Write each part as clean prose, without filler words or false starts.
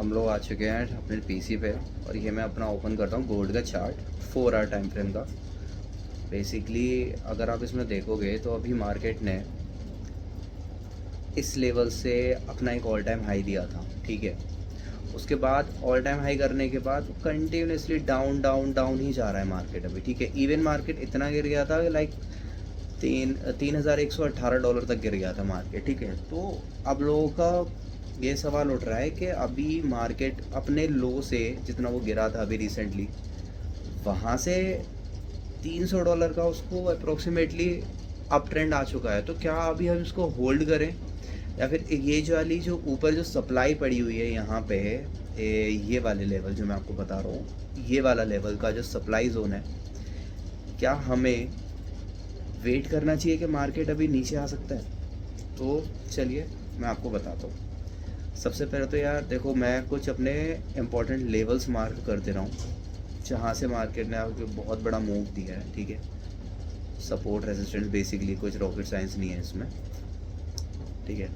हम लोग आ चुके हैं अपने पीसी पे और ये मैं अपना ओपन करता हूँ गोल्ड का चार्ट 4 आवर टाइम फ्रेम का। बेसिकली अगर आप इसमें देखोगे तो अभी मार्केट ने इस लेवल से अपना एक ऑल टाइम हाई दिया था, ठीक है। उसके बाद ऑल टाइम हाई करने के बाद कंटिन्यूसली डाउन डाउन डाउन ही जा रहा है मार्केट अभी, ठीक है। इवन मार्केट इतना गिर गया था लाइक 3,118 डॉलर तक गिर गया था मार्केट, ठीक है। तो अब लोगों का ये सवाल उठ रहा है कि अभी मार्केट अपने लो से जितना वो गिरा था अभी रिसेंटली, वहाँ से $300 का उसको अप्रोक्सीमेटली अप ट्रेंड आ चुका है। तो क्या अभी हम इसको होल्ड करें या फिर ये जो वाली जो ऊपर जो सप्लाई पड़ी हुई है यहाँ पे, ये वाले लेवल जो मैं आपको बता रहा हूँ, ये वाला लेवल का जो सप्लाई जोन है, क्या हमें वेट करना चाहिए कि मार्केट अभी नीचे आ सकता है? तो चलिए मैं आपको बताता हूँ। सबसे पहले तो यार देखो, मैं कुछ अपने इम्पोर्टेंट लेवल्स मार्क कर दे रहा हूँ जहाँ से मार्केट ने आपको बहुत बड़ा मूव दिया है, ठीक है। सपोर्ट रेजिस्टेंस, बेसिकली कुछ रॉकेट साइंस नहीं है इसमें, ठीक है।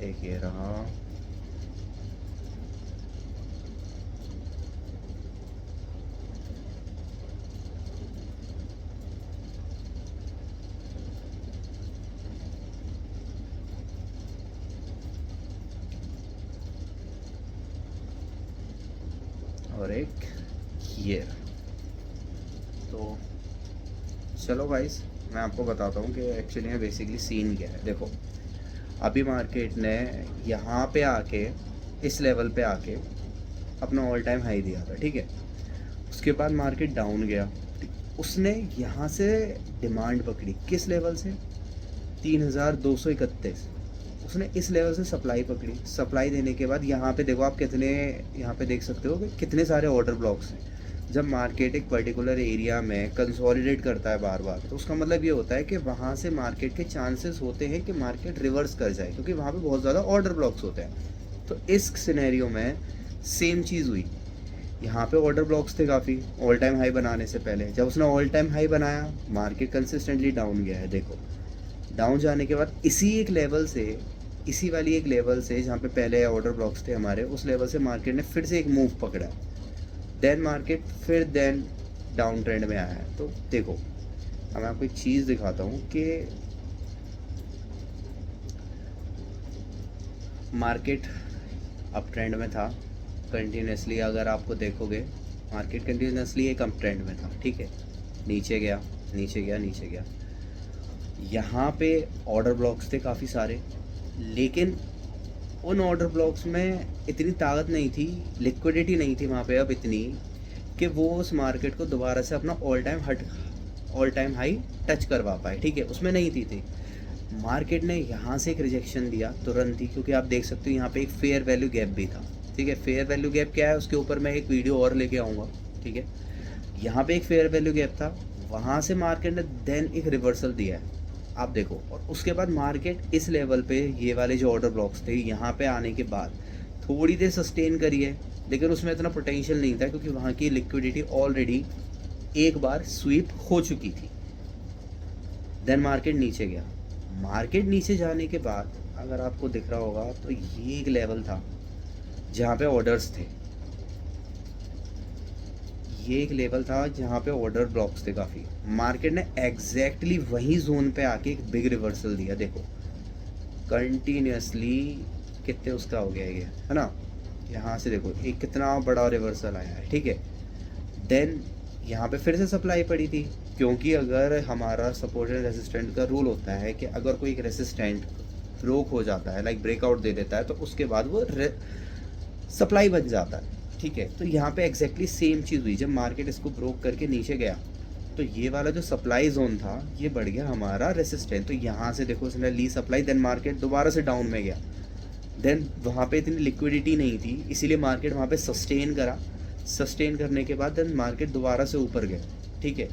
एक ये रहा, और एक ये। तो चलो गाइस, मैं आपको बताता हूँ कि एक्चुअली में बेसिकली सीन क्या है। देखो, अभी मार्केट ने यहाँ पे आके इस लेवल पे आके अपना ऑल टाइम हाई दिया था, ठीक है। उसके बाद मार्केट डाउन गया, उसने यहाँ से डिमांड पकड़ी किस लेवल से, 3,231। उसने इस लेवल से सप्लाई पकड़ी, सप्लाई देने के बाद यहाँ पे देखो आप कितने, यहाँ पे देख सकते हो कि कितने सारे ऑर्डर ब्लॉक्स हैं। जब मार्केट एक पर्टिकुलर एरिया में कंसोलिडेट करता है बार बार, तो उसका मतलब ये होता है कि वहाँ से मार्केट के चांसेस होते हैं कि मार्केट रिवर्स कर जाए, क्योंकि वहाँ पे बहुत ज़्यादा ऑर्डर ब्लॉक्स होते हैं। तो इस सिनेरियो में सेम चीज़ हुई। यहाँ पे ऑर्डर ब्लॉक्स थे काफ़ी ऑल टाइम हाई बनाने से पहले। जब उसने ऑल टाइम हाई बनाया, मार्केट कंसिस्टेंटली डाउन गया है। देखो, डाउन जाने के बाद इसी एक लेवल से, इसी वाली एक लेवल से जहाँ पे पहले ऑर्डर ब्लॉक्स थे हमारे, उस लेवल से मार्केट ने फिर से एक मूव पकड़ा, देन मार्केट फिर देन डाउन ट्रेंड में आया है। तो देखो, अब मैं आपको एक चीज़ दिखाता हूँ कि मार्केट अप ट्रेंड में था कंटिन्यूसली। अगर आपको देखोगे, मार्केट कंटिन्यूसली एक अप ट्रेंड में था, ठीक है। नीचे गया, नीचे गया, नीचे गया। यहाँ पे ऑर्डर ब्लॉक्स थे काफ़ी सारे, लेकिन उन ऑर्डर ब्लॉक्स में इतनी ताकत नहीं थी, लिक्विडिटी नहीं थी वहाँ पे अब इतनी कि वो उस मार्केट को दोबारा से अपना ऑल टाइम हाई टच करवा पाए, ठीक है। उसमें नहीं थी। मार्केट ने यहाँ से एक रिजेक्शन दिया तुरंत ही, क्योंकि आप देख सकते हो यहाँ पे एक फेयर वैल्यू गैप भी था, ठीक है। फेयर वैल्यू गैप क्या है उसके ऊपर मैं एक वीडियो और लेके आऊँगा, ठीक है। यहाँ पे एक फेयर वैल्यू गैप था, वहाँ से मार्केट ने देन एक रिवर्सल दिया है, आप देखो। और उसके बाद मार्केट इस लेवल पे, ये वाले जो ऑर्डर ब्लॉक्स थे, यहाँ पे आने के बाद थोड़ी देर सस्टेन करी है, लेकिन उसमें इतना पोटेंशियल नहीं था, क्योंकि वहाँ की लिक्विडिटी ऑलरेडी एक बार स्वीप हो चुकी थी। देन मार्केट नीचे गया। मार्केट नीचे जाने के बाद अगर आपको दिख रहा होगा तो ये एक लेवल था जहाँ पे ऑर्डर्स थे, ये एक लेवल था जहाँ पे ऑर्डर ब्लॉक्स थे काफ़ी। मार्केट ने एग्जैक्टली वही जोन पे आके एक बिग रिवर्सल दिया। देखो कंटिन्यूसली कितने उसका हो गया ये, है ना। यहाँ से देखो एक कितना बड़ा रिवर्सल आया है, ठीक है। देन यहाँ पे फिर से सप्लाई पड़ी थी, क्योंकि अगर हमारा सपोर्ट एंड रेसिस्टेंट का रूल होता है कि अगर कोई एक रेसिस्टेंट ब्रोक हो जाता है, लाइक ब्रेकआउट दे देता है, तो उसके बाद वो सप्लाई बन जाता है, ठीक है। तो यहाँ पे एग्जैक्टली सेम चीज़ हुई। जब मार्केट इसको ब्रोक करके नीचे गया, तो ये वाला जो सप्लाई जोन था ये बढ़ गया हमारा रेसिस्टेंट। तो यहाँ से देखो इसने ली सप्लाई, देन मार्केट दोबारा से डाउन में गया। देन वहाँ पे इतनी लिक्विडिटी नहीं थी, इसीलिए मार्केट वहाँ पे सस्टेन करा। सस्टेन करने के बाद देन मार्केट दोबारा से ऊपर गया, ठीक है।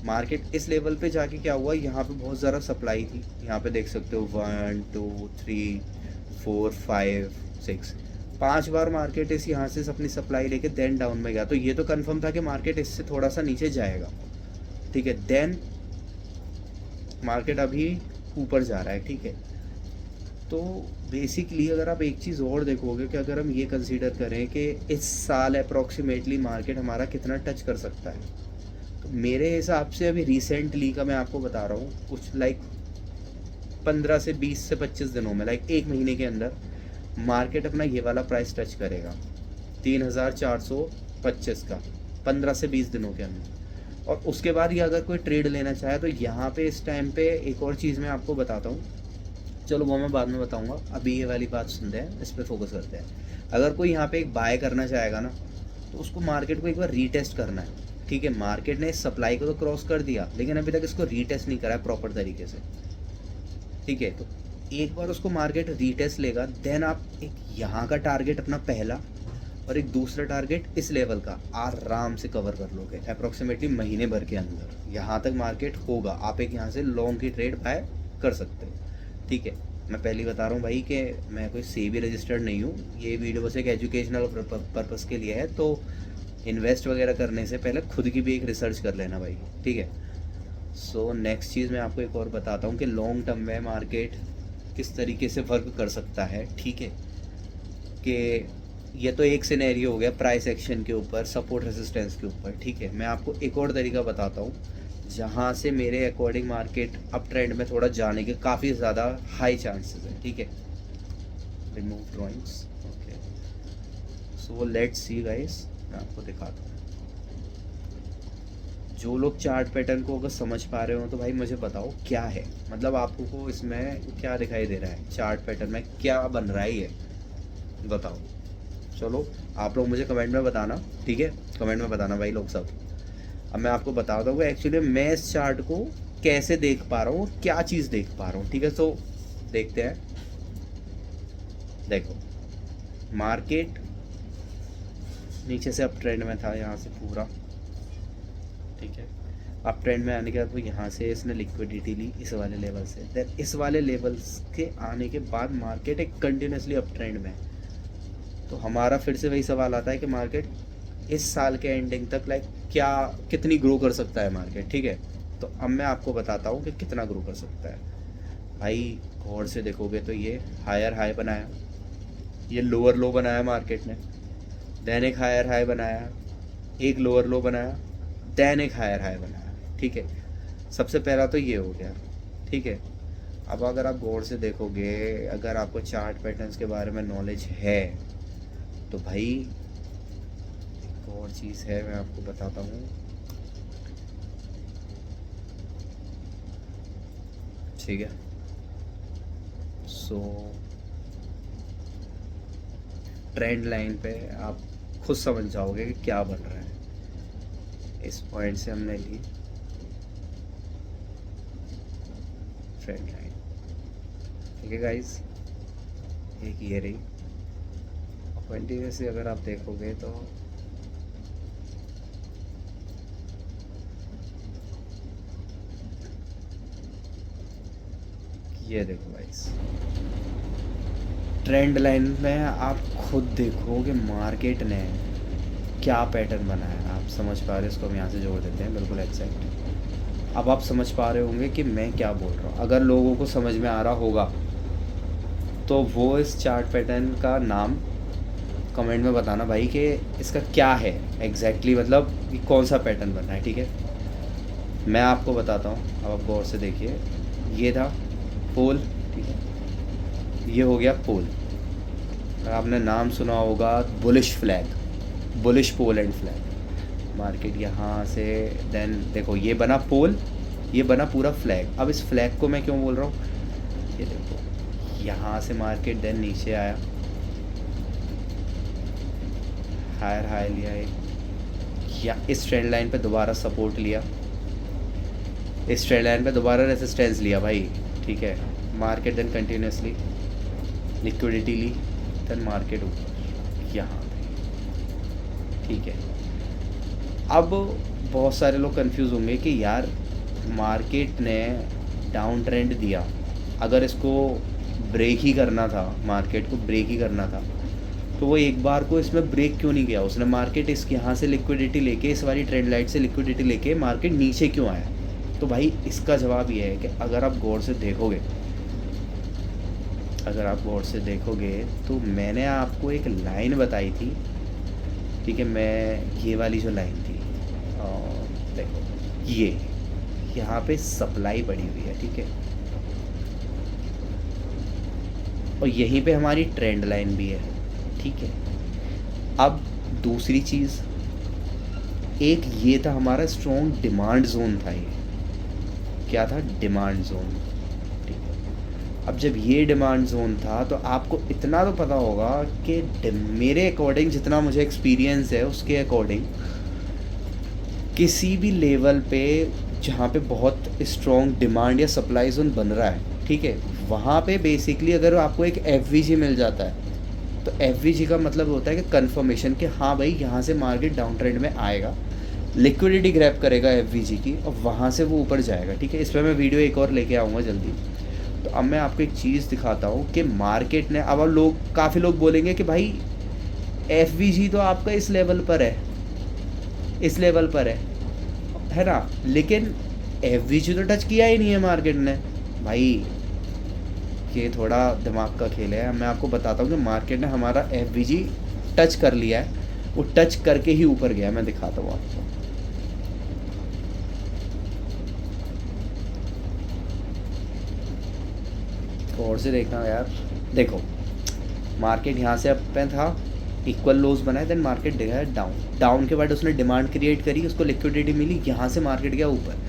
मार्केट इस लेवल पे जाके क्या हुआ, यहाँ पे बहुत ज़्यादा सप्लाई थी। यहाँ पे देख सकते हो 1 2 3 4 5 6, 5 बार मार्केट इस यहाँ से अपनी सप्लाई लेके देन डाउन में गया। तो ये तो कंफर्म था कि मार्केट इससे थोड़ा सा नीचे जाएगा, ठीक है। देन मार्केट अभी ऊपर जा रहा है, ठीक है। तो बेसिकली अगर आप एक चीज़ और देखोगे कि अगर हम ये कंसीडर करें कि इस साल अप्रॉक्सीमेटली मार्केट हमारा कितना टच कर सकता है, तो मेरे हिसाब से अभी रिसेंटली का मैं आपको बता रहा हूँ, कुछ लाइक 15 से 20 से 25 दिनों में, लाइक एक महीने के अंदर मार्केट अपना ये वाला प्राइस टच करेगा 3425 का, 15 से 20 दिनों के अंदर। और उसके बाद ये अगर कोई ट्रेड लेना चाहे तो यहाँ पे इस टाइम पे एक और चीज़ मैं आपको बताता हूँ, चलो वो मैं बाद में बताऊँगा, अभी ये वाली बात सुनते हैं, इस पर फोकस करते हैं। अगर कोई यहाँ पे एक बाय करना चाहेगा ना, तो उसको मार्केट को एक बार रीटेस्ट करना है, ठीक है। मार्केट ने इस सप्लाई को तो क्रॉस कर दिया, लेकिन अभी तक इसको रीटेस्ट नहीं करा है प्रॉपर तरीके से, ठीक है। तो एक बार उसको मार्केट रीटेस्ट लेगा, देन आप एक यहाँ का टारगेट अपना पहला और एक दूसरा टारगेट इस लेवल का आराम से कवर कर लोगे अप्रॉक्सीमेटली महीने भर के अंदर। यहाँ तक मार्केट होगा, आप एक यहाँ से लॉन्ग की ट्रेड बाय कर सकते हो, ठीक है। मैं पहले बता रहा हूँ भाई कि मैं कोई सेबी रजिस्टर्ड नहीं हूँ, ये वीडियो बस एक एजुकेशनल पर्पज़ के लिए है, तो इन्वेस्ट वगैरह करने से पहले खुद की भी एक रिसर्च कर लेना भाई, ठीक है। सो नेक्स्ट चीज़ मैं आपको एक और बताता हूँ कि लॉन्ग टर्म में मार्केट किस तरीके से वर्क कर सकता है, ठीक है। कि ये तो एक सिनेरियो हो गया प्राइस एक्शन के ऊपर, सपोर्ट रेजिस्टेंस के ऊपर, ठीक है। मैं आपको एक और तरीका बताता हूँ जहाँ से मेरे अकॉर्डिंग मार्केट अप ट्रेंड में थोड़ा जाने के काफ़ी ज़्यादा हाई चांसेस है, ठीक है। Remove drawings, okay. So let's see guys, मैं आपको दिखाता हूँ। जो लोग चार्ट पैटर्न को अगर समझ पा रहे हो तो भाई मुझे बताओ क्या है, मतलब आपको इसमें क्या दिखाई दे रहा है, चार्ट पैटर्न में क्या बन रहा है ये बताओ। चलो आप लोग मुझे कमेंट में बताना, ठीक है, कमेंट में बताना भाई लोग सब। अब मैं आपको बताता हूँ एक्चुअली मैं इस चार्ट को कैसे देख पा रहा हूँ, क्या चीज़ देख पा रहा हूँ, ठीक है। तो देखते हैं। देखो मार्केट नीचे से अप ट्रेंड में था यहाँ से पूरा, ठीक है। अप ट्रेंड में आने के बाद वो यहाँ से इसने लिक्विडिटी ली इस वाले लेवल से, देन इस वाले लेवल्स के आने के बाद मार्केट एक कंटिन्यूसली अप ट्रेंड में। तो हमारा फिर से वही सवाल आता है कि मार्केट इस साल के एंडिंग तक लाइक क्या कितनी ग्रो कर सकता है मार्केट, ठीक है। तो अब मैं आपको बताता हूँ कि कितना ग्रो कर सकता है। भाई गौर से देखोगे तो ये हायर हाई बनाया, ये लोअर लो बनाया मार्केट ने, देन एक हायर हाई बनाया, एक लोअर लो बनाया, देन एक हायर हाई बनाया, ठीक है। सबसे पहला तो ये हो गया, ठीक है। अब अगर आप गौर से देखोगे, अगर आपको चार्ट पैटर्न्स के बारे में नॉलेज है तो भाई एक और चीज़ है मैं आपको बताता हूँ। ठीक है, सो ट्रेंड लाइन पे आप खुद समझ जाओगे कि क्या बन रहा है। इस पॉइंट से हमने ली ट्रेंड लाइन, ठीक है गाइस, एक ये रही। कंटिन्यूसली अगर आप देखोगे तो ये देखो गाइस, ट्रेंड लाइन में आप खुद देखो कि मार्केट ने क्या पैटर्न बनाया है। आप समझ पा रहे हो, इसको हम यहाँ से जोड़ देते हैं बिल्कुल एग्जैक्ट। अब आप समझ पा रहे होंगे कि मैं क्या बोल रहा हूँ। अगर लोगों को समझ में आ रहा होगा तो वो इस चार्ट पैटर्न का नाम कमेंट में बताना भाई कि इसका क्या है एग्जैक्टली, मतलब कि कौन सा पैटर्न बन रहा है, ठीक है। मैं आपको बताता हूँ, अब आप गौर से देखिए। ये था पोल, ठीक है, ये हो गया पोल। आपने नाम सुना होगा bullish flag, bullish pole and flag. Market यहाँ से देन देखो ये बना पोल, ये बना पूरा फ्लैग। अब इस फ्लैग को मैं क्यों बोल रहा हूँ, ये देखो यहाँ से मार्केट देन नीचे आया, हायर हाई लिया एक, या इस ट्रेंड लाइन पे दोबारा सपोर्ट लिया, इस ट्रेंड लाइन पे दोबारा रेजिस्टेंस लिया भाई, ठीक है। मार्केट देन कंटिन्यूसली लिक्विडिटी ली, देन मार्केट ऊपर यहाँ पे, ठीक है। अब बहुत सारे लोग कंफ्यूज होंगे कि यार मार्केट ने डाउन ट्रेंड दिया, अगर इसको ब्रेक ही करना था, मार्केट को ब्रेक ही करना था, तो वो एक बार को इसमें ब्रेक क्यों नहीं किया उसने। मार्केट इसके यहाँ से लिक्विडिटी लेके, इस वाली ट्रेंड लाइन से लिक्विडिटी लेके मार्केट नीचे क्यों आया। तो भाई इसका जवाब ये है कि अगर आप गौर से देखोगे अगर आप गौर से देखोगे तो मैंने आपको एक लाइन बताई थी, ठीक है, मैं ये वाली जो लाइन थी, देखो ये यहाँ पे सप्लाई पड़ी हुई है, ठीक है, और यहीं पे हमारी ट्रेंड लाइन भी है, ठीक है। अब दूसरी चीज़, एक ये था हमारा स्ट्रॉन्ग डिमांड जोन था, ये क्या था, डिमांड जोन, ठीक है। अब जब ये डिमांड जोन था तो आपको इतना तो पता होगा कि मेरे अकॉर्डिंग, जितना मुझे एक्सपीरियंस है उसके अकॉर्डिंग, किसी भी लेवल पे जहाँ पे बहुत स्ट्रॉन्ग डिमांड या सप्लाई जोन बन रहा है, ठीक है, वहाँ पे बेसिकली अगर आपको एक एफवीजी मिल जाता है तो एफवीजी का मतलब होता है कि कंफर्मेशन कि हाँ भाई यहाँ से मार्केट डाउन ट्रेंड में आएगा, लिक्विडिटी ग्रैब करेगा एफवीजी की और वहाँ से वो ऊपर जाएगा, ठीक है। इस पर मैं वीडियो एक और लेके आऊँगा जल्दी। तो अब मैं आपको एक चीज़ दिखाता हूँ कि मार्केट ने, अब लोग, काफ़ी लोग बोलेंगे कि भाई एफवीजी तो आपका इस लेवल पर है, इस लेवल पर है ना, लेकिन एफवीजी तो टच किया ही नहीं है मार्केट ने। भाई ये थोड़ा दिमाग का खेल है। मैं आपको बताता हूँ कि मार्केट ने हमारा एफवीजी टच कर लिया है, वो टच करके ही ऊपर गया है। मैं दिखाता हूँ आपको, और से देखना यार। देखो मार्केट यहाँ से अप पे था, इक्वल लोज बनाए, देन मार्केट गया डाउन, डाउन के बाद उसने डिमांड क्रिएट करी, उसको लिक्विडिटी मिली, यहाँ से मार्केट गया ऊपर।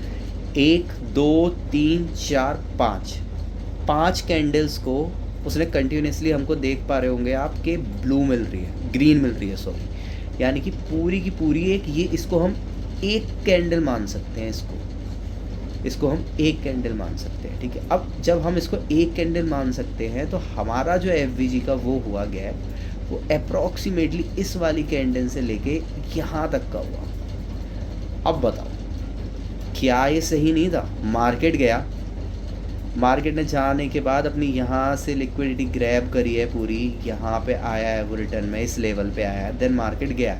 1 2 3 4 5 कैंडल्स को उसने कंटिन्यूसली, हमको देख पा रहे होंगे आप कि ब्लू मिल रही है, ग्रीन मिल रही है सॉरी, यानी कि पूरी की पूरी एक, ये इसको हम एक कैंडल मान सकते हैं, इसको हम एक कैंडल मान सकते हैं, ठीक है। अब जब हम इसको एक कैंडल मान सकते हैं तो हमारा जो एफवीजी का वो हुआ गैप, वो अप्रॉक्सीमेटली इस वाली कैंडल से लेके यहाँ तक का हुआ। अब बताओ क्या ये सही नहीं था? मार्केट गया, मार्केट ने जाने के बाद अपनी यहाँ से लिक्विडिटी ग्रैब करी है पूरी, यहाँ पे आया है वो रिटर्न में, इस लेवल पे आया है, देन मार्केट गया।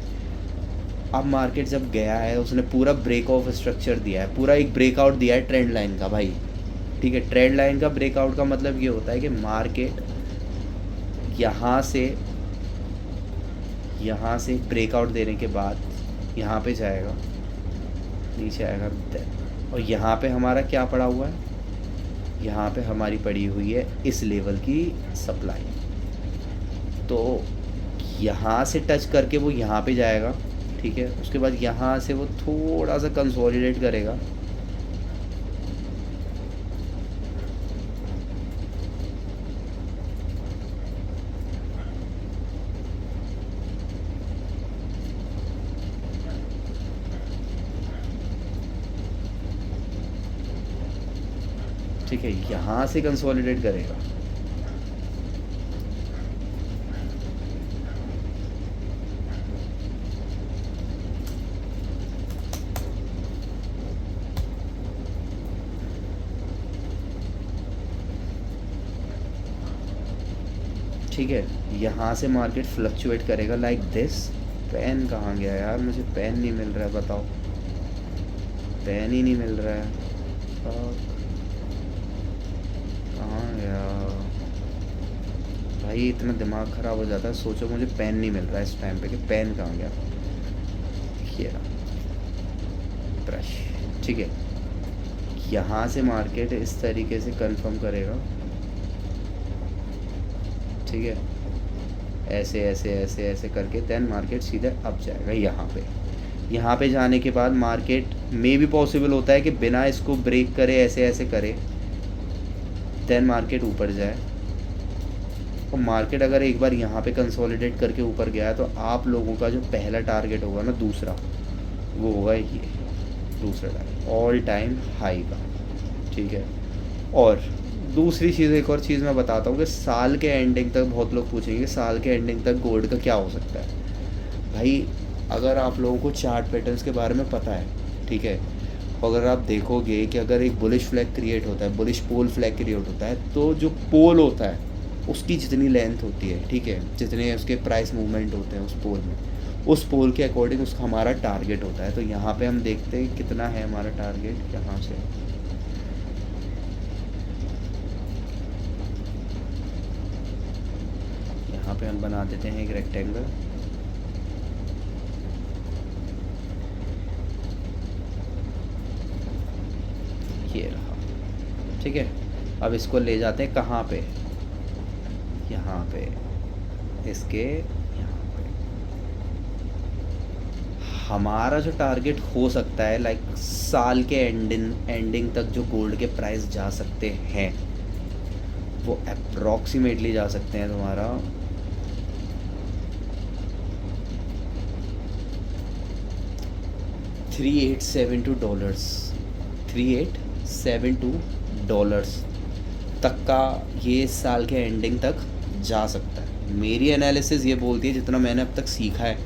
अब मार्केट जब गया है उसने पूरा ब्रेक ऑफ स्ट्रक्चर दिया है, पूरा एक ब्रेकआउट दिया है ट्रेंड लाइन का भाई, ठीक है। ट्रेंड लाइन का ब्रेकआउट का मतलब ये होता है कि मार्केट यहाँ से ब्रेकआउट देने के बाद यहाँ पे जाएगा, नीचे आएगा, और यहाँ पे हमारा क्या पड़ा हुआ है, यहाँ पे हमारी पड़ी हुई है इस लेवल की सप्लाई, तो यहाँ से टच करके वो यहाँ पे जाएगा, ठीक है। उसके बाद यहाँ से वो थोड़ा सा कंसोलिडेट करेगा, ठीक है, यहाँ से कंसोलिडेट करेगा, ठीक है। यहाँ से मार्केट फ्लक्चुएट करेगा लाइक दिस। पेन कहाँ गया यार, मुझे पेन नहीं मिल रहा है, बताओ, पेन ही नहीं मिल रहा है, कहाँ गया भाई, इतना दिमाग ख़राब हो जाता है, सोचो मुझे पेन नहीं मिल रहा है इस टाइम पे कि पेन कहाँ गया, ये ब्रश, ठीक है। यहाँ से मार्केट इस तरीके से कंफर्म करेगा, ठीक है, ऐसे ऐसे ऐसे ऐसे करके, देन मार्केट सीधे अप जाएगा यहाँ पे जाने के बाद मार्केट में भी पॉसिबल होता है कि बिना इसको ब्रेक करे ऐसे ऐसे करे, देन मार्केट ऊपर जाए। और मार्केट अगर एक बार यहाँ पे कंसोलिडेट करके ऊपर गया है तो आप लोगों का जो पहला टारगेट होगा ना, दूसरा, वो होगा ये दूसरा टारगेट, ऑल टाइम हाई का, ठीक है। और दूसरी चीज़, एक और चीज़ मैं बताता हूँ कि साल के एंडिंग तक, बहुत लोग पूछेंगे साल के एंडिंग तक गोल्ड का क्या हो सकता है। भाई अगर आप लोगों को चार्ट पैटर्न्स के बारे में पता है, ठीक है, अगर आप देखोगे कि अगर एक बुलिश फ्लैग क्रिएट होता है, बुलिश पोल फ्लैग क्रिएट होता है, तो जो पोल होता है उसकी जितनी लेंथ होती है, ठीक है, जितने उसके प्राइस मूवमेंट होते हैं उस पोल में, उस पोल के अकॉर्डिंग उसका हमारा टारगेट होता है। तो यहाँ पे हम देखते हैं कितना है हमारा टारगेट, यहाँ से यहाँ पे हम बना देते हैं एक रेक्टेंगल। ये रहा, ठीक है। अब इसको ले जाते हैं कहाँ पे, यहाँ पे, इसके यहाँ पे। हमारा जो टारगेट हो सकता है लाइक साल के एंडिंग तक जो गोल्ड के प्राइस जा सकते हैं वो अप्रॉक्सीमेटली जा सकते हैं तुम्हारा $3872 तक का ये साल के एंडिंग तक जा सकता है। मेरी एनालिसिस ये बोलती है, जितना मैंने अब तक सीखा है,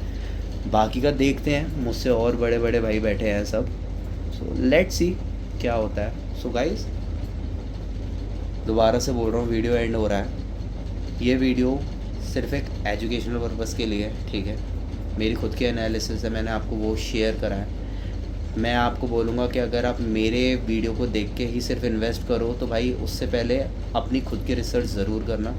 बाकी का देखते हैं, मुझसे और बड़े बड़े भाई बैठे हैं सब। सो लेट्स सी क्या होता है। सो गाइस, दोबारा से बोल रहा हूँ, वीडियो एंड हो रहा है। ये वीडियो सिर्फ एक एजुकेशनल पर्पज़ के लिए है, ठीक है। मेरी खुद की एनालिसिस है, मैंने आपको वो शेयर करा है। मैं आपको बोलूँगा कि अगर आप मेरे वीडियो को देख के ही सिर्फ इन्वेस्ट करो तो भाई उससे पहले अपनी खुद की रिसर्च ज़रूर करना।